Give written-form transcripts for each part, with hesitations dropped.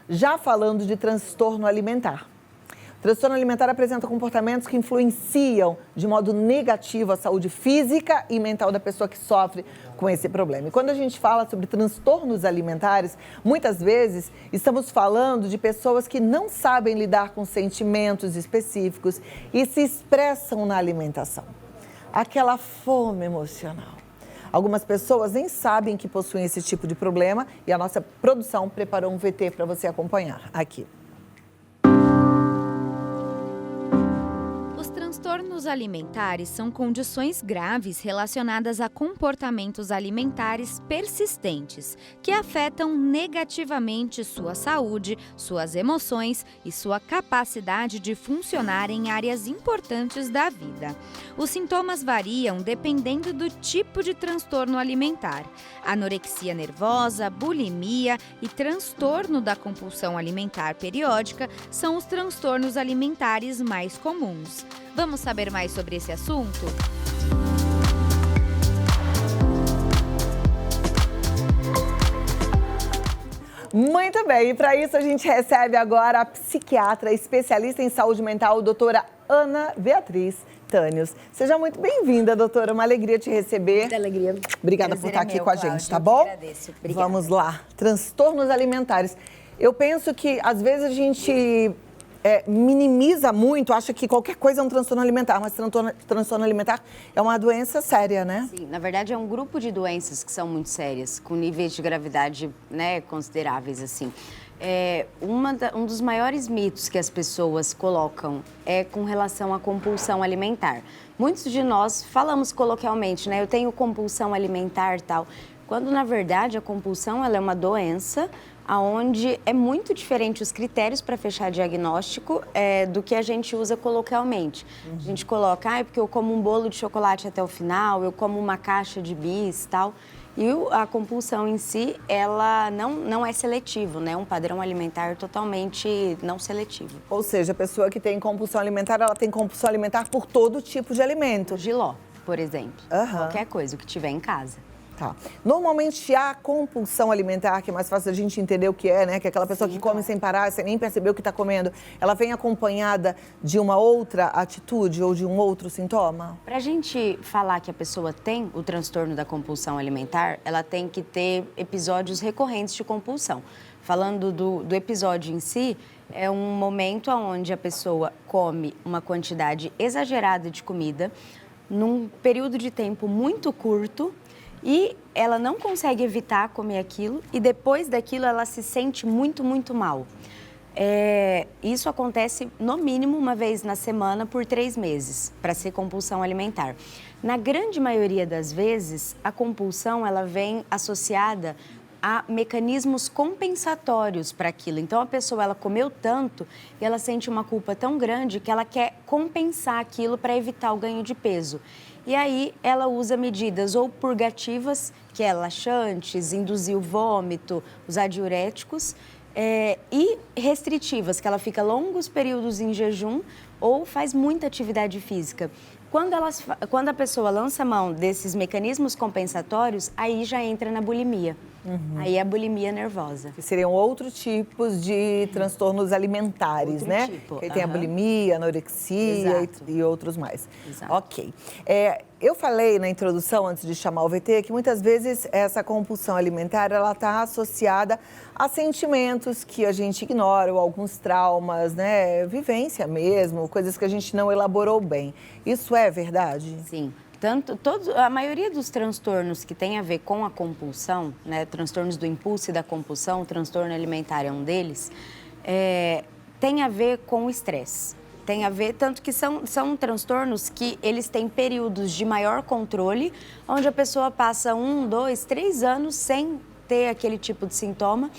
já falando de transtorno alimentar. O transtorno alimentar apresenta comportamentos que influenciam de modo negativo a saúde física e mental da pessoa que sofre com esse problema. E quando a gente fala sobre transtornos alimentares, muitas vezes estamos falando de pessoas que não sabem lidar com sentimentos específicos e se expressam na alimentação. Aquela fome emocional. Algumas pessoas nem sabem que possuem esse tipo de problema e a nossa produção preparou um VT para você acompanhar aqui. Transtornos alimentares são condições graves relacionadas a comportamentos alimentares persistentes que afetam negativamente sua saúde, suas emoções e sua capacidade de funcionar em áreas importantes da vida. Os sintomas variam dependendo do tipo de transtorno alimentar. Anorexia nervosa, bulimia e transtorno da compulsão alimentar periódica são os transtornos alimentares mais comuns. Vamos saber mais sobre esse assunto? Muito bem, e para isso a gente recebe agora a psiquiatra especialista em saúde mental, doutora Ana Beatriz Tânios. Seja muito bem-vinda, doutora, uma alegria te receber. Muita alegria. Obrigada por estar aqui com a gente, tá bom? Agradeço. Obrigada. Vamos lá, transtornos alimentares. Eu penso que às vezes a gente minimiza muito, acha que qualquer coisa é um transtorno alimentar, mas transtorno alimentar é uma doença séria, né? Sim, na verdade é um grupo de doenças que são muito sérias, com níveis de gravidade, né, consideráveis, assim. Um dos maiores mitos que as pessoas colocam é com relação à compulsão alimentar. Muitos de nós falamos coloquialmente, né, eu tenho compulsão alimentar e tal, quando na verdade a compulsão ela é uma doença onde é muito diferente os critérios para fechar diagnóstico do que a gente usa coloquialmente. A gente coloca, porque eu como um bolo de chocolate até o final, eu como uma caixa de bis e tal. E a compulsão em si, ela não é seletivo, né? É um padrão alimentar totalmente não seletivo. Ou seja, a pessoa que tem compulsão alimentar, ela tem compulsão alimentar por todo tipo de alimento. Jiló, por exemplo. Qualquer coisa, o que tiver em casa. Tá. Normalmente a compulsão alimentar, que é mais fácil a gente entender o que é, né? Que é aquela pessoa que come sem parar, sem nem perceber o que está comendo, ela vem acompanhada de uma outra atitude ou de um outro sintoma? Para a gente falar que a pessoa tem o transtorno da compulsão alimentar, ela tem que ter episódios recorrentes de compulsão. Falando do episódio em si, é um momento onde a pessoa come uma quantidade exagerada de comida num período de tempo muito curto, e ela não consegue evitar comer aquilo e depois daquilo ela se sente muito, muito mal. Isso acontece no mínimo uma vez na semana por 3 meses, para ser compulsão alimentar. Na grande maioria das vezes, a compulsão ela vem associada a mecanismos compensatórios para aquilo. Então, a pessoa ela comeu tanto e ela sente uma culpa tão grande que ela quer compensar aquilo para evitar o ganho de peso. E aí, ela usa medidas ou purgativas, que é laxantes, induzir o vômito, usar diuréticos, e restritivas, que ela fica longos períodos em jejum ou faz muita atividade física. Quando a pessoa lança mão desses mecanismos compensatórios, aí já entra na bulimia. Aí é a bulimia nervosa. Que seriam outros tipos de transtornos alimentares, né? Tipo. Que tem a bulimia, a anorexia e outros mais. Exato. Ok. Eu falei na introdução, antes de chamar o VT, que muitas vezes essa compulsão alimentar, ela está associada a sentimentos que a gente ignora, ou alguns traumas, né? Vivência mesmo, coisas que a gente não elaborou bem. Isso é verdade? Sim. A maioria dos transtornos que tem a ver com a compulsão, né, transtornos do impulso e da compulsão, o transtorno alimentar é um deles, tem a ver com o estresse. Tem a ver, tanto que são transtornos que eles têm períodos de maior controle, onde a pessoa passa 1, 2, 3 anos sem ter aquele tipo de sintoma.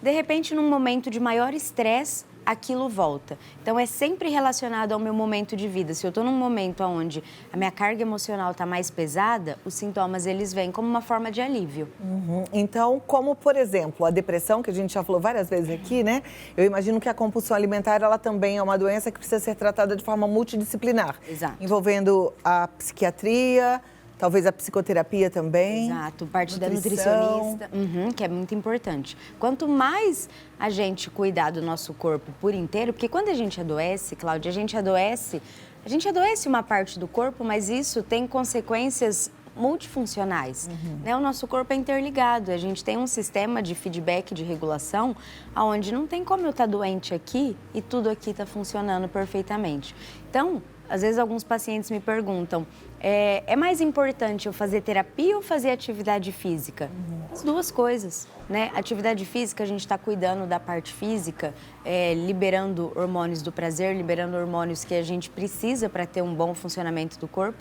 De repente, num momento de maior estresse, aquilo volta. Então, é sempre relacionado ao meu momento de vida. Se eu estou num momento onde a minha carga emocional está mais pesada, os sintomas, eles vêm como uma forma de alívio. Então, como, por exemplo, a depressão, que a gente já falou várias vezes aqui, né? Eu imagino que a compulsão alimentar, ela também é uma doença que precisa ser tratada de forma multidisciplinar. Exato. Envolvendo a psiquiatria, talvez a psicoterapia também. Exato, parte da nutrição. nutricionista, que é muito importante. Quanto mais a gente cuidar do nosso corpo por inteiro, porque quando a gente adoece, Cláudia, a gente adoece uma parte do corpo, mas isso tem consequências multifuncionais, né? O nosso corpo é interligado, a gente tem um sistema de feedback, de regulação, onde não tem como eu estar doente aqui e tudo aqui está funcionando perfeitamente. Então, às vezes alguns pacientes me perguntam, é mais importante eu fazer terapia ou fazer atividade física? As duas coisas, né? Atividade física, a gente está cuidando da parte física, liberando hormônios do prazer, liberando hormônios que a gente precisa para ter um bom funcionamento do corpo.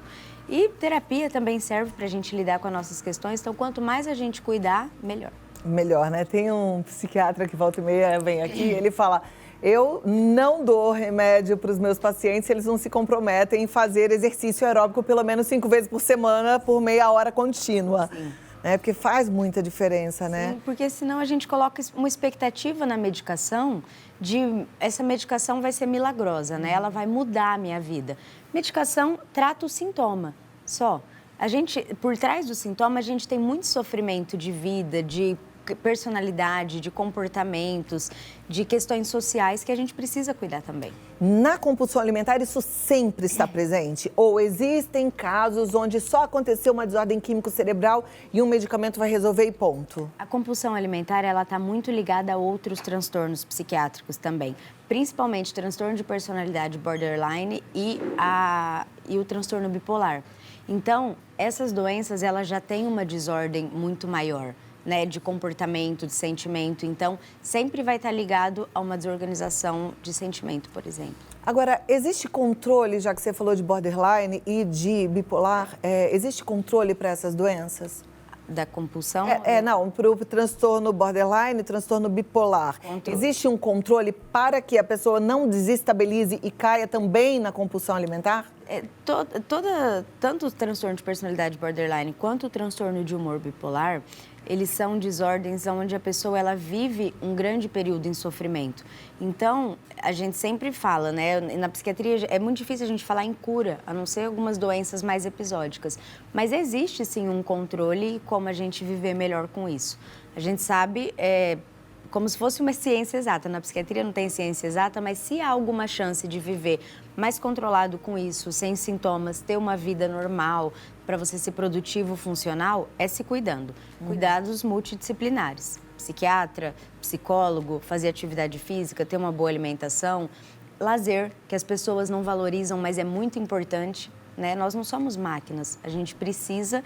E terapia também serve para a gente lidar com as nossas questões, então quanto mais a gente cuidar, melhor. Melhor, né? Tem um psiquiatra que volta e meia vem aqui, ele fala, eu não dou remédio para os meus pacientes se eles não se comprometem em fazer exercício aeróbico pelo menos 5 vezes por semana, por meia hora contínua. Sim. Né? Porque faz muita diferença, né? Sim, porque senão a gente coloca uma expectativa na medicação de essa medicação vai ser milagrosa, né? Ela vai mudar a minha vida. Medicação trata o sintoma só. A gente, por trás do sintoma, a gente tem muito sofrimento de vida, de personalidade, de comportamentos, de questões sociais que a gente precisa cuidar também. Na compulsão alimentar, isso sempre está presente? Ou existem casos onde só aconteceu uma desordem químico-cerebral e um medicamento vai resolver e ponto? A compulsão alimentar, ela está muito ligada a outros transtornos psiquiátricos também, principalmente transtorno de personalidade borderline e o transtorno bipolar. Então, essas doenças, elas já têm uma desordem muito maior, né, de comportamento, de sentimento. Então, sempre vai estar ligado a uma desorganização de sentimento, por exemplo. Agora, existe controle, já que você falou de borderline e de bipolar, existe controle para essas doenças? Da compulsão? Não, para o transtorno borderline, transtorno bipolar. Existe um controle para que a pessoa não desestabilize e caia também na compulsão alimentar? Tanto o transtorno de personalidade borderline quanto o transtorno de humor bipolar, eles são desordens onde a pessoa ela vive um grande período em sofrimento. Então, a gente sempre fala, né? Na psiquiatria é muito difícil a gente falar em cura, a não ser algumas doenças mais episódicas. Mas existe sim um controle e como a gente viver melhor com isso. A gente sabe, como se fosse uma ciência exata. Na psiquiatria não tem ciência exata, mas se há alguma chance de viver mais controlado com isso, sem sintomas, ter uma vida normal, para você ser produtivo, funcional, é se cuidando. Cuidados multidisciplinares. Psiquiatra, psicólogo, fazer atividade física, ter uma boa alimentação, lazer, que as pessoas não valorizam, mas é muito importante, né? Nós não somos máquinas, a gente precisa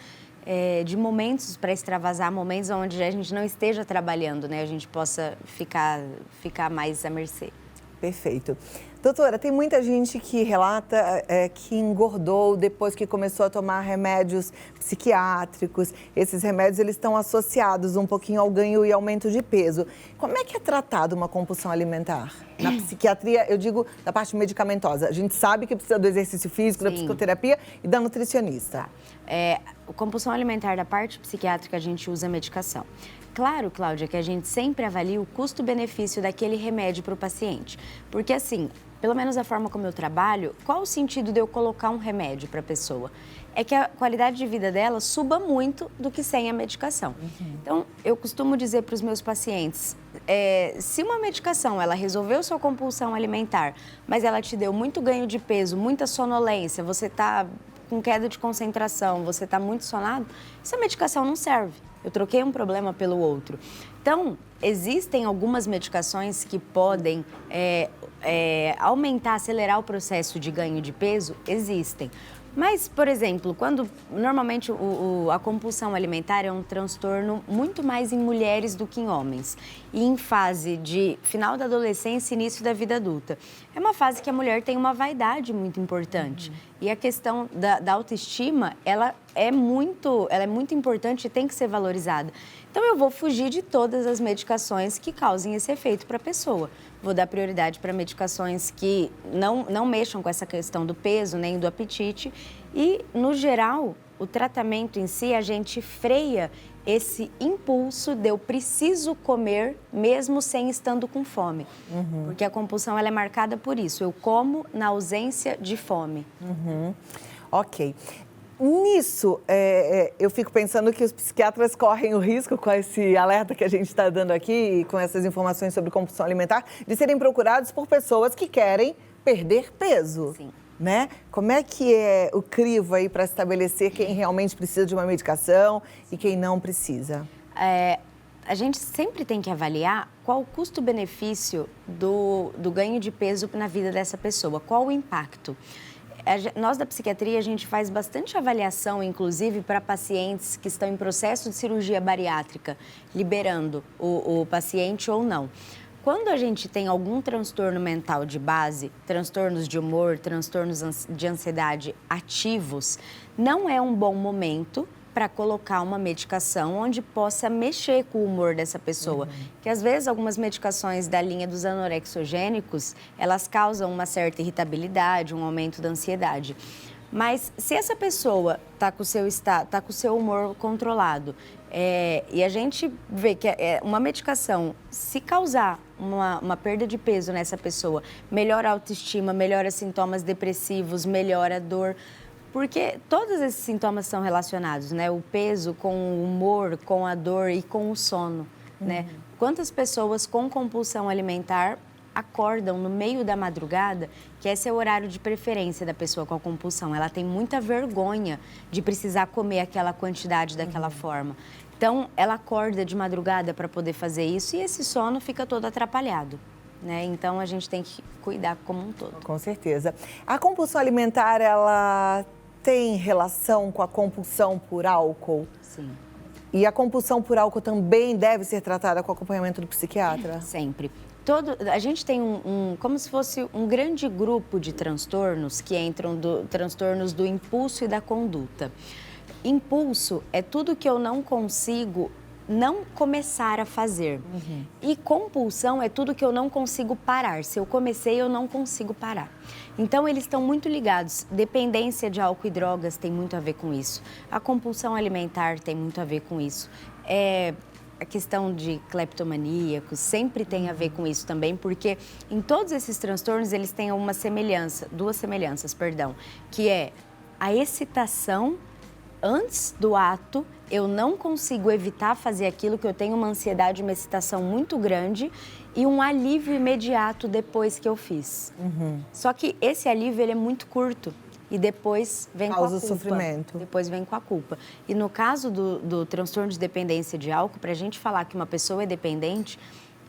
de momentos para extravasar, momentos onde a gente não esteja trabalhando, né? A gente possa ficar mais à mercê. Perfeito. Doutora, tem muita gente que relata que engordou depois que começou a tomar remédios psiquiátricos. Esses remédios eles estão associados um pouquinho ao ganho e aumento de peso. Como é que é tratado uma compulsão alimentar? Na psiquiatria, eu digo da parte medicamentosa. A gente sabe que precisa do exercício físico, da psicoterapia e da nutricionista. A compulsão alimentar da parte psiquiátrica, a gente usa medicação. Claro, Cláudia, que a gente sempre avalia o custo-benefício daquele remédio para o paciente. Porque assim, pelo menos a forma como eu trabalho, qual o sentido de eu colocar um remédio para a pessoa? É que a qualidade de vida dela suba muito do que sem a medicação. Então, eu costumo dizer para os meus pacientes, se uma medicação, ela resolveu sua compulsão alimentar, mas ela te deu muito ganho de peso, muita sonolência, você está com queda de concentração, você está muito sonado, essa medicação não serve. Eu troquei um problema pelo outro. Então, existem algumas medicações que podem aumentar, acelerar o processo de ganho de peso? Existem. Mas, por exemplo, quando normalmente a compulsão alimentar é um transtorno muito mais em mulheres do que em homens. E em fase de final da adolescência e início da vida adulta. É uma fase que a mulher tem uma vaidade muito importante. E a questão da autoestima, ela é muito importante e tem que ser valorizada. Então, eu vou fugir de todas as medicações que causem esse efeito para a pessoa. Vou dar prioridade para medicações que não mexam com essa questão do peso, nem do apetite. E, no geral, o tratamento em si, a gente freia esse impulso de eu preciso comer mesmo sem estando com fome. Porque a compulsão ela é marcada por isso. Eu como na ausência de fome. Ok. Nisso, eu fico pensando que os psiquiatras correm o risco, com esse alerta que a gente está dando aqui, com essas informações sobre compulsão alimentar, de serem procurados por pessoas que querem perder peso. Sim. Né? Como é que é o crivo aí para estabelecer quem realmente precisa de uma medicação e quem não precisa? A gente sempre tem que avaliar qual o custo-benefício do ganho de peso na vida dessa pessoa, qual o impacto. Nós da psiquiatria, a gente faz bastante avaliação, inclusive, para pacientes que estão em processo de cirurgia bariátrica, liberando o paciente ou não. Quando a gente tem algum transtorno mental de base, transtornos de humor, transtornos de ansiedade ativos, não é um bom momento para colocar uma medicação onde possa mexer com o humor dessa pessoa. Que às vezes algumas medicações da linha dos anorexogênicos, elas causam uma certa irritabilidade, um aumento da ansiedade. Mas se essa pessoa está com o seu humor controlado, e a gente vê que uma medicação, se causar uma perda de peso nessa pessoa, melhora a autoestima, melhora sintomas depressivos, melhora a dor, porque todos esses sintomas são relacionados, né? O peso com o humor, com a dor e com o sono, né? Quantas pessoas com compulsão alimentar acordam no meio da madrugada, que esse é o horário de preferência da pessoa com a compulsão. Ela tem muita vergonha de precisar comer aquela quantidade daquela forma. Então, ela acorda de madrugada para poder fazer isso e esse sono fica todo atrapalhado. Né? Então, a gente tem que cuidar como um todo. Com certeza. A compulsão alimentar, ela tem relação com a compulsão por álcool? Sim. E a compulsão por álcool também deve ser tratada com acompanhamento do psiquiatra? Sempre. A gente tem como se fosse um grande grupo de transtornos que entram transtornos do impulso e da conduta. Impulso é tudo que eu não consigo não começar a fazer. E compulsão é tudo que eu não consigo parar. Se eu comecei, eu não consigo parar. Então, eles estão muito ligados. Dependência de álcool e drogas tem muito a ver com isso. A compulsão alimentar tem muito a ver com isso. A questão de cleptomaníacos sempre tem a ver com isso também, porque em todos esses transtornos, eles têm duas semelhanças, que é a excitação antes do ato, eu não consigo evitar fazer aquilo, que eu tenho uma ansiedade, uma excitação muito grande e um alívio imediato depois que eu fiz. Só que esse alívio, ele é muito curto e depois vem com a culpa. Causa sofrimento. Depois vem com a culpa. E no caso do transtorno de dependência de álcool, para a gente falar que uma pessoa é dependente,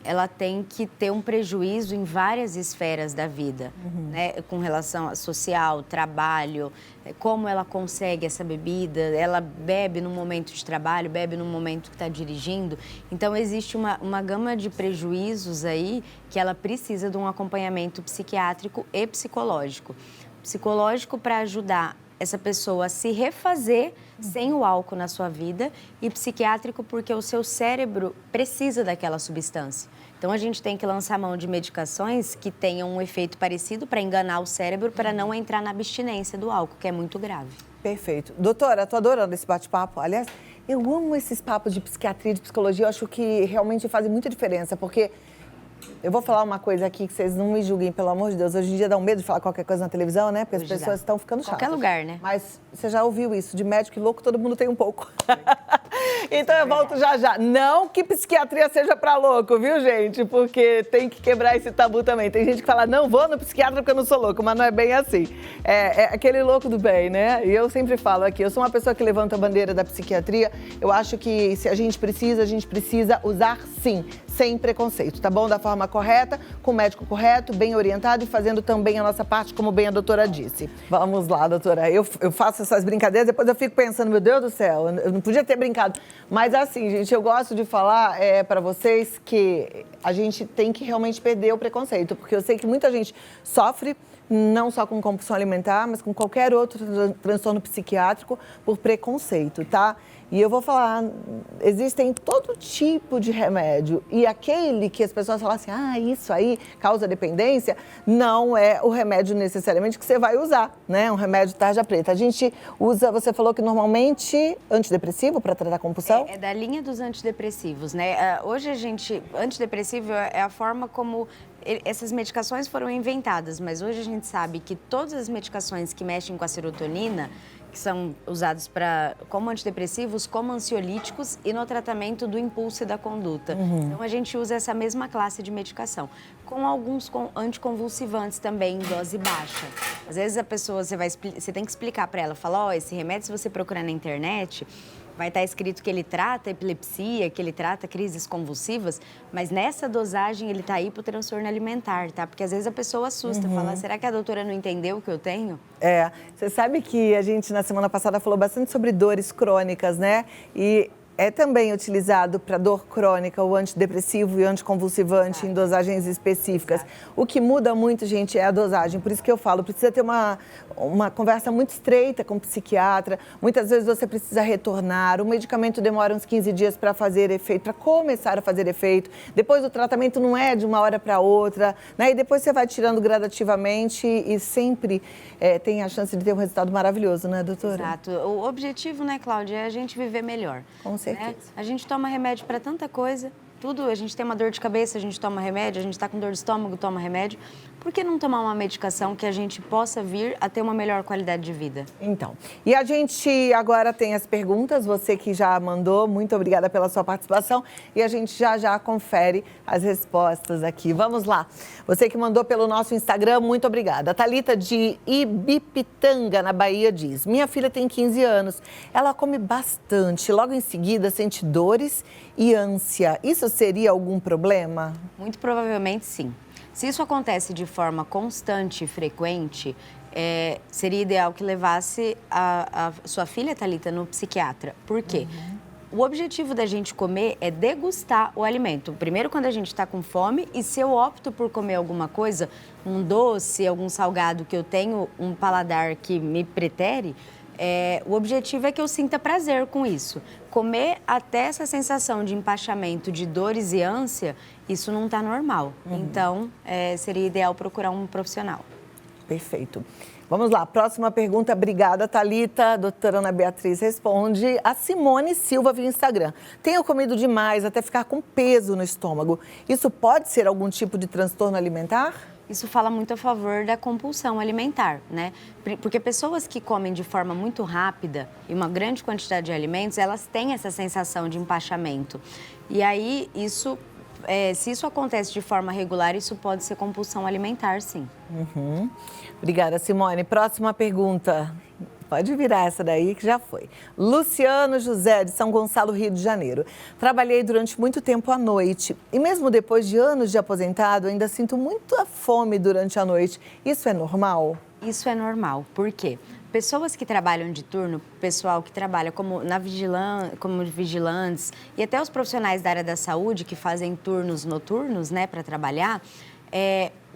ela tem que ter um prejuízo em várias esferas da vida, né? Com relação a social, trabalho, como ela consegue essa bebida, ela bebe no momento de trabalho, bebe no momento que está dirigindo. Então, existe uma gama de prejuízos aí que ela precisa de um acompanhamento psiquiátrico e psicológico. Psicológico para ajudar essa pessoa a se refazer sem o álcool na sua vida, e psiquiátrico porque o seu cérebro precisa daquela substância. Então, a gente tem que lançar mão de medicações que tenham um efeito parecido para enganar o cérebro, para não entrar na abstinência do álcool, que é muito grave. Perfeito. Doutora, estou adorando esse bate-papo. Aliás, eu amo esses papos de psiquiatria, de psicologia. Eu acho que realmente fazem muita diferença, porque eu vou falar uma coisa aqui que vocês não me julguem, pelo amor de Deus. Hoje em dia dá um medo de falar qualquer coisa na televisão, né? Porque as pessoas estão ficando chatas. Qualquer lugar, né? Mas você já ouviu isso, de médico e louco, todo mundo tem um pouco. Então eu volto já já. Não que psiquiatria seja pra louco, viu, gente? Porque tem que quebrar esse tabu também. Tem gente que fala, não vou no psiquiatra porque eu não sou louco, mas não é bem assim. É aquele louco do bem, né? E eu sempre falo aqui, eu sou uma pessoa que levanta a bandeira da psiquiatria. Eu acho que se a gente precisa usar sim, sem preconceito, tá bom? Da forma correta, com o médico correto, bem orientado e fazendo também a nossa parte, como bem a doutora disse. Vamos lá, doutora. Eu faço essas brincadeiras, depois eu fico pensando, meu Deus do céu, eu não podia ter brincado. Mas assim, gente, eu gosto de falar para vocês que a gente tem que realmente perder o preconceito, porque eu sei que muita gente sofre, não só com compulsão alimentar, mas com qualquer outro transtorno psiquiátrico por preconceito, tá? E eu vou falar, existem todo tipo de remédio. E aquele que as pessoas falam assim, isso aí causa dependência, não é o remédio necessariamente que você vai usar, né? Um remédio tarja preta. A gente usa, você falou que normalmente, antidepressivo para tratar compulsão? É da linha dos antidepressivos, né? Hoje antidepressivo é a forma como essas medicações foram inventadas, mas hoje a gente sabe que todas as medicações que mexem com a serotonina, que são usados como antidepressivos, como ansiolíticos e no tratamento do impulso e da conduta. Então, a gente usa essa mesma classe de medicação, com alguns anticonvulsivantes também em dose baixa. Às vezes a pessoa, você tem que explicar para ela, falar, esse remédio, se você procurar na internet, vai estar escrito que ele trata epilepsia, que ele trata crises convulsivas, mas nessa dosagem ele está aí para o transtorno alimentar, tá? Porque às vezes a pessoa assusta, fala, será que a doutora não entendeu o que eu tenho? Você sabe que a gente na semana passada falou bastante sobre dores crônicas, né? E é também utilizado para dor crônica o antidepressivo e o anticonvulsivante em dosagens específicas. O que muda muito, gente, é a dosagem. Por isso que eu falo, precisa ter uma conversa muito estreita com o psiquiatra. Muitas vezes você precisa retornar. O medicamento demora uns 15 dias para fazer efeito, para começar a fazer efeito. Depois o tratamento não é de uma hora para outra, né? E depois você vai tirando gradativamente e sempre tem a chance de ter um resultado maravilhoso, né, doutora? Exato. O objetivo, né, Cláudia, é a gente viver melhor. Com certeza. Né? A gente toma remédio para tanta coisa, tudo, a gente tem uma dor de cabeça, a gente toma remédio, a gente está com dor de estômago, toma remédio. Por que não tomar uma medicação que a gente possa vir a ter uma melhor qualidade de vida? Então, e a gente agora tem as perguntas, você que já mandou, muito obrigada pela sua participação e a gente já confere as respostas aqui. Vamos lá, você que mandou pelo nosso Instagram, muito obrigada. A Thalita de Ibipitanga, na Bahia, diz, minha filha tem 15 anos, ela come bastante, logo em seguida sente dores e ânsia. Isso seria algum problema? Muito provavelmente sim. Se isso acontece de forma constante e frequente, seria ideal que levasse a sua filha, Thalita, no psiquiatra. Por quê? O objetivo da gente comer é degustar o alimento. Primeiro, quando a gente está com fome, e se eu opto por comer alguma coisa, um doce, algum salgado que eu tenho um paladar que me pretere, o objetivo é que eu sinta prazer com isso. Comer até essa sensação de empachamento, de dores e ânsia, isso não está normal. Então, seria ideal procurar um profissional. Perfeito. Vamos lá, próxima pergunta. Obrigada, Thalita. A doutora Ana Beatriz responde. A Simone Silva via Instagram. Tenho comido demais até ficar com peso no estômago. Isso pode ser algum tipo de transtorno alimentar? Isso fala muito a favor da compulsão alimentar, né? Porque pessoas que comem de forma muito rápida e uma grande quantidade de alimentos, elas têm essa sensação de empachamento. E aí, se isso acontece de forma regular, isso pode ser compulsão alimentar, sim. Obrigada, Simone. Próxima pergunta. Pode virar essa daí que já foi. Luciano José, de São Gonçalo, Rio de Janeiro. Trabalhei durante muito tempo à noite e mesmo depois de anos de aposentado, ainda sinto muita fome durante a noite. Isso é normal? Isso é normal. Por quê? Pessoas que trabalham de turno, pessoal que trabalha como vigilantes e até os profissionais da área da saúde que fazem turnos noturnos, né, para trabalhar,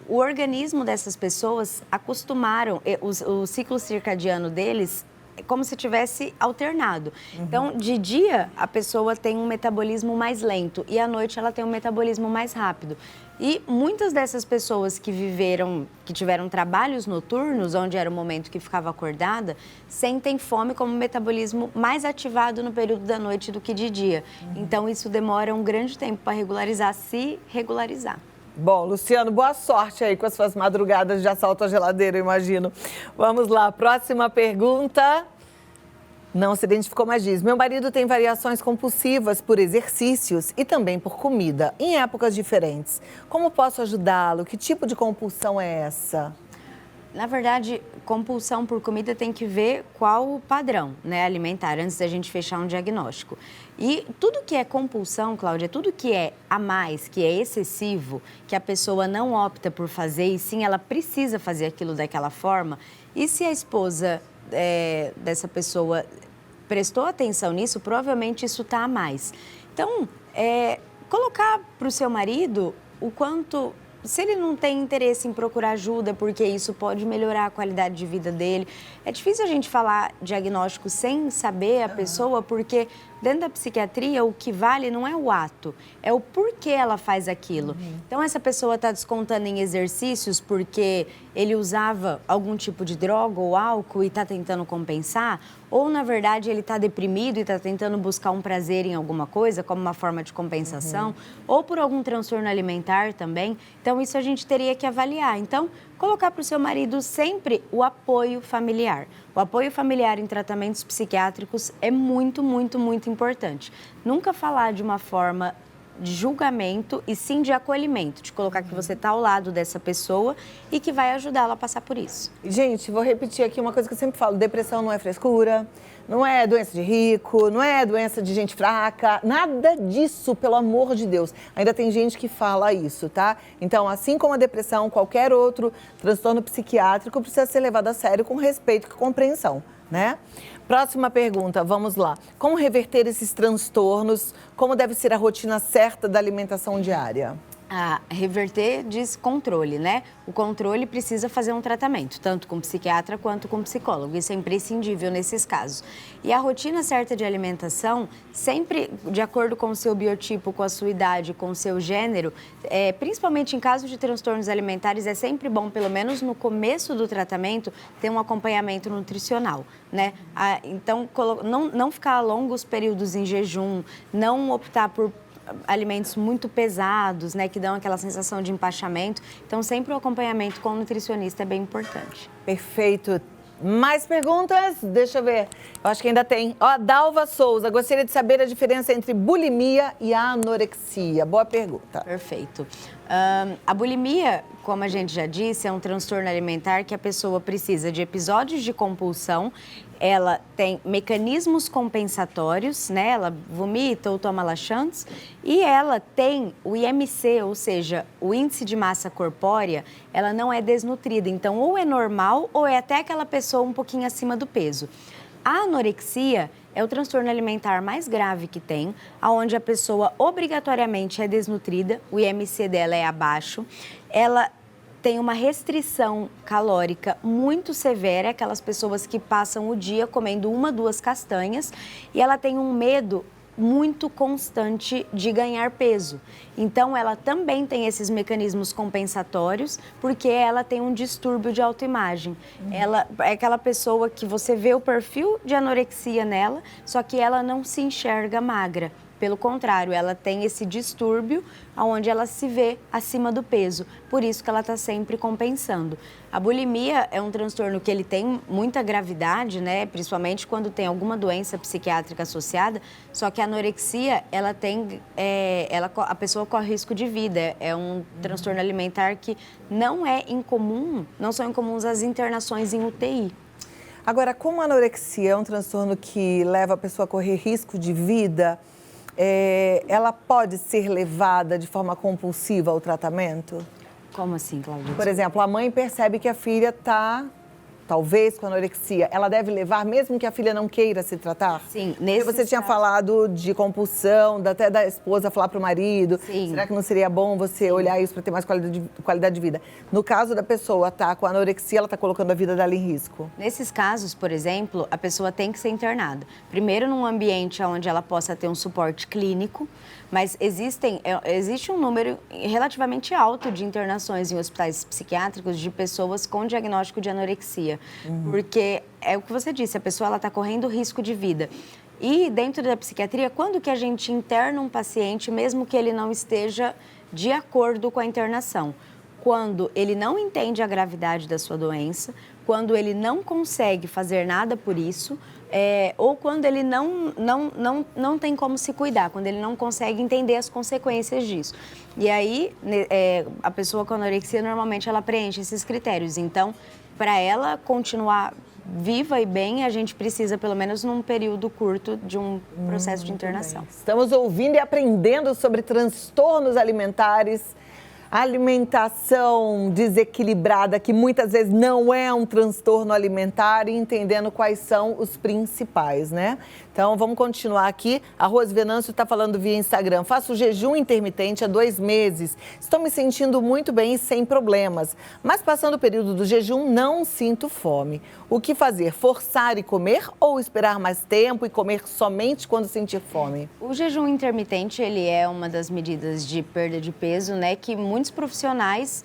o organismo dessas pessoas acostumaram, o ciclo circadiano deles é como se tivesse alternado. Então, de dia, a pessoa tem um metabolismo mais lento e à noite ela tem um metabolismo mais rápido. E muitas dessas pessoas que tiveram trabalhos noturnos, onde era o momento que ficava acordada, sentem fome como um metabolismo mais ativado no período da noite do que de dia. Então, isso demora um grande tempo para regularizar, se regularizar. Bom, Luciano, boa sorte aí com as suas madrugadas de assalto à geladeira, eu imagino. Vamos lá, próxima pergunta. Não se identificou, mas diz, meu marido tem variações compulsivas por exercícios e também por comida, em épocas diferentes. Como posso ajudá-lo? Que tipo de compulsão é essa? Na verdade, compulsão por comida tem que ver qual o padrão, né, alimentar, antes da gente fechar um diagnóstico. E tudo que é compulsão, Cláudia, tudo que é a mais, que é excessivo, que a pessoa não opta por fazer e sim ela precisa fazer aquilo daquela forma, e se a esposa dessa pessoa prestou atenção nisso, provavelmente isso está a mais. Então, colocar para o seu marido o quanto... Se ele não tem interesse em procurar ajuda, porque isso pode melhorar a qualidade de vida dele. É difícil a gente falar diagnóstico sem saber a pessoa, porque dentro da psiquiatria o que vale não é o ato, é o porquê ela faz aquilo. Então, essa pessoa está descontando em exercícios porque ele usava algum tipo de droga ou álcool e está tentando compensar, ou na verdade ele está deprimido e está tentando buscar um prazer em alguma coisa, como uma forma de compensação, ou por algum transtorno alimentar também. Então isso a gente teria que avaliar. Então, colocar para o seu marido sempre o apoio familiar. O apoio familiar em tratamentos psiquiátricos é muito, muito, muito importante. Nunca falar de uma forma de julgamento e sim de acolhimento, de colocar que você está ao lado dessa pessoa e que vai ajudá-la a passar por isso. Gente, vou repetir aqui uma coisa que eu sempre falo, depressão não é frescura, não é doença de rico, não é doença de gente fraca, nada disso, pelo amor de Deus. Ainda tem gente que fala isso, tá? Então, assim como a depressão, qualquer outro transtorno psiquiátrico precisa ser levado a sério com respeito e compreensão, né? Próxima pergunta, vamos lá. Como reverter esses transtornos? Como deve ser a rotina certa da alimentação diária? Reverter diz controle, né? O controle precisa fazer um tratamento, tanto com psiquiatra quanto com psicólogo. Isso é imprescindível nesses casos. E a rotina certa de alimentação, sempre de acordo com o seu biotipo, com a sua idade, com o seu gênero, principalmente em casos de transtornos alimentares, é sempre bom, pelo menos no começo do tratamento, ter um acompanhamento nutricional, né? Então, não ficar longos períodos em jejum, não optar por alimentos muito pesados, né, que dão aquela sensação de empachamento. Então, sempre o acompanhamento com o nutricionista é bem importante. Perfeito. Mais perguntas? Deixa eu ver. Eu acho que ainda tem. Dalva Souza, gostaria de saber a diferença entre bulimia e anorexia. Boa pergunta. Perfeito. A bulimia, como a gente já disse, é um transtorno alimentar que a pessoa precisa de episódios de compulsão. Ela tem mecanismos compensatórios, né? Ela vomita ou toma laxantes. E ela tem o IMC, ou seja, o índice de massa corpórea, ela não é desnutrida. Então, ou é normal ou é até aquela pessoa um pouquinho acima do peso. A anorexia é o transtorno alimentar mais grave que tem, onde a pessoa obrigatoriamente é desnutrida, o IMC dela é abaixo, ela tem uma restrição calórica muito severa, aquelas pessoas que passam o dia comendo 1, 2 castanhas, e ela tem um medo muito constante de ganhar peso. Então, ela também tem esses mecanismos compensatórios, porque ela tem um distúrbio de autoimagem. Ela é aquela pessoa que você vê o perfil de anorexia nela, só que ela não se enxerga magra. Pelo contrário, ela tem esse distúrbio onde ela se vê acima do peso. Por isso que ela está sempre compensando. A bulimia é um transtorno que ele tem muita gravidade, né? Principalmente quando tem alguma doença psiquiátrica associada. Só que a anorexia, ela tem, a pessoa corre risco de vida. É um transtorno alimentar que não é incomum, não são incomuns as internações em UTI. Agora, como a anorexia é um transtorno que leva a pessoa a correr risco de vida, ela pode ser levada de forma compulsiva ao tratamento? Como assim, Cláudia? Por exemplo, a mãe percebe que a filha está, talvez, com anorexia. Ela deve levar, mesmo que a filha não queira se tratar? Sim. Porque você tinha falado de compulsão, até da esposa falar para o marido. Sim. Será que não seria bom você olhar isso para ter mais qualidade de vida? No caso da pessoa estar com anorexia, ela está colocando a vida dela em risco. Nesses casos, por exemplo, a pessoa tem que ser internada. Primeiro, num ambiente onde ela possa ter um suporte clínico, mas existe um número relativamente alto de internações em hospitais psiquiátricos de pessoas com diagnóstico de anorexia. Porque é o que você disse, a pessoa está correndo risco de vida. E dentro da psiquiatria, quando que a gente interna um paciente, mesmo que ele não esteja de acordo com a internação? Quando ele não entende a gravidade da sua doença, quando ele não consegue fazer nada por isso, ou quando ele não tem como se cuidar, quando ele não consegue entender as consequências disso. E aí, a pessoa com anorexia, normalmente, ela preenche esses critérios. Então, para ela continuar viva e bem, a gente precisa, pelo menos num período curto, de um processo de internação. Estamos ouvindo e aprendendo sobre transtornos alimentares, alimentação desequilibrada, que muitas vezes não é um transtorno alimentar, e entendendo quais são os principais, né? Então, vamos continuar aqui. A Rose Venâncio está falando via Instagram. Faço jejum intermitente há 2 meses. Estou me sentindo muito bem e sem problemas. Mas, passando o período do jejum, não sinto fome. O que fazer? Forçar e comer ou esperar mais tempo e comer somente quando sentir fome? O jejum intermitente, ele é uma das medidas de perda de peso, né? Que muitos profissionais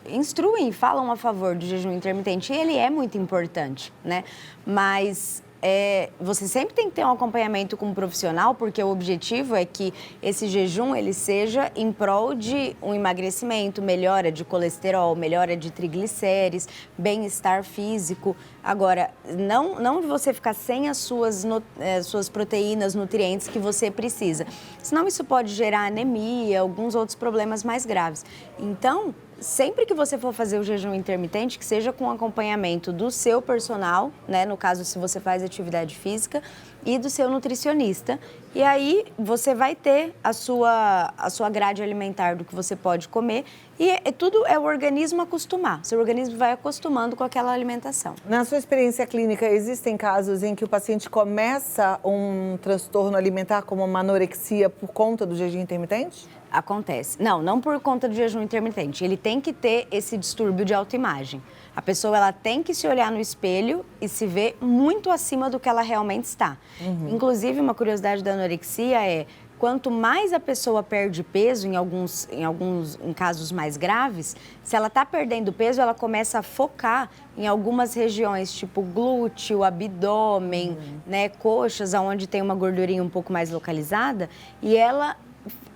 instruem, falam a favor do jejum intermitente, e ele é muito importante, né? Mas você sempre tem que ter um acompanhamento com um profissional, porque o objetivo é que esse jejum ele seja em prol de um emagrecimento, melhora de colesterol, melhora de triglicérides, bem-estar físico. Agora, não de você ficar sem as suas proteínas, nutrientes que você precisa. Senão isso pode gerar anemia, alguns outros problemas mais graves. Então, sempre que você for fazer o jejum intermitente, que seja com acompanhamento do seu personal, né? No caso, se você faz atividade física, e do seu nutricionista. E aí você vai ter a sua grade alimentar do que você pode comer. E tudo é o organismo acostumar. Seu organismo vai acostumando com aquela alimentação. Na sua experiência clínica, existem casos em que o paciente começa um transtorno alimentar como uma anorexia por conta do jejum intermitente? Acontece. Não por conta do jejum intermitente. Ele tem que ter esse distúrbio de autoimagem. A pessoa ela tem que se olhar no espelho e se ver muito acima do que ela realmente está. Inclusive, uma curiosidade da anorexia é quanto mais a pessoa perde peso, em casos mais graves, se ela está perdendo peso, ela começa a focar em algumas regiões, tipo glúteo, abdômen, né, coxas, onde tem uma gordurinha um pouco mais localizada, e ela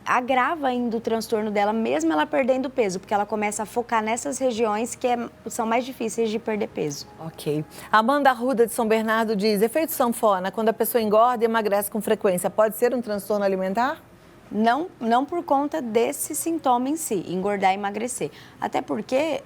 agrava ainda o transtorno dela, mesmo ela perdendo peso, porque ela começa a focar nessas regiões que são mais difíceis de perder peso. Ok. Amanda Arruda, de São Bernardo, diz: efeito sanfona, quando a pessoa engorda e emagrece com frequência, pode ser um transtorno alimentar? Não por conta desse sintoma em si, engordar e emagrecer. Até porque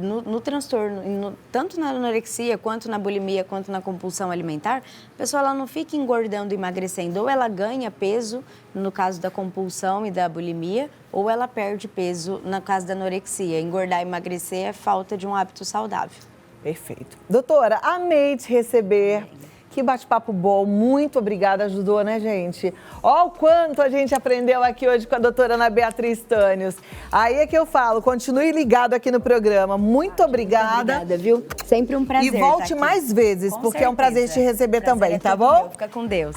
no transtorno, tanto na anorexia, quanto na bulimia, quanto na compulsão alimentar, a pessoa ela não fica engordando e emagrecendo. Ou ela ganha peso, no caso da compulsão e da bulimia, ou ela perde peso, no caso da anorexia. Engordar e emagrecer é falta de um hábito saudável. Perfeito. Doutora, amei te receber. Que bate-papo bom, muito obrigada, ajudou, né, gente? Ó o quanto a gente aprendeu aqui hoje com a doutora Ana Beatriz Tânios. Aí é que eu falo, continue ligado aqui no programa. Muito obrigada. Obrigada, viu? Sempre um prazer. E volte mais vezes, porque é um prazer te receber também, tá bom? Fica com Deus.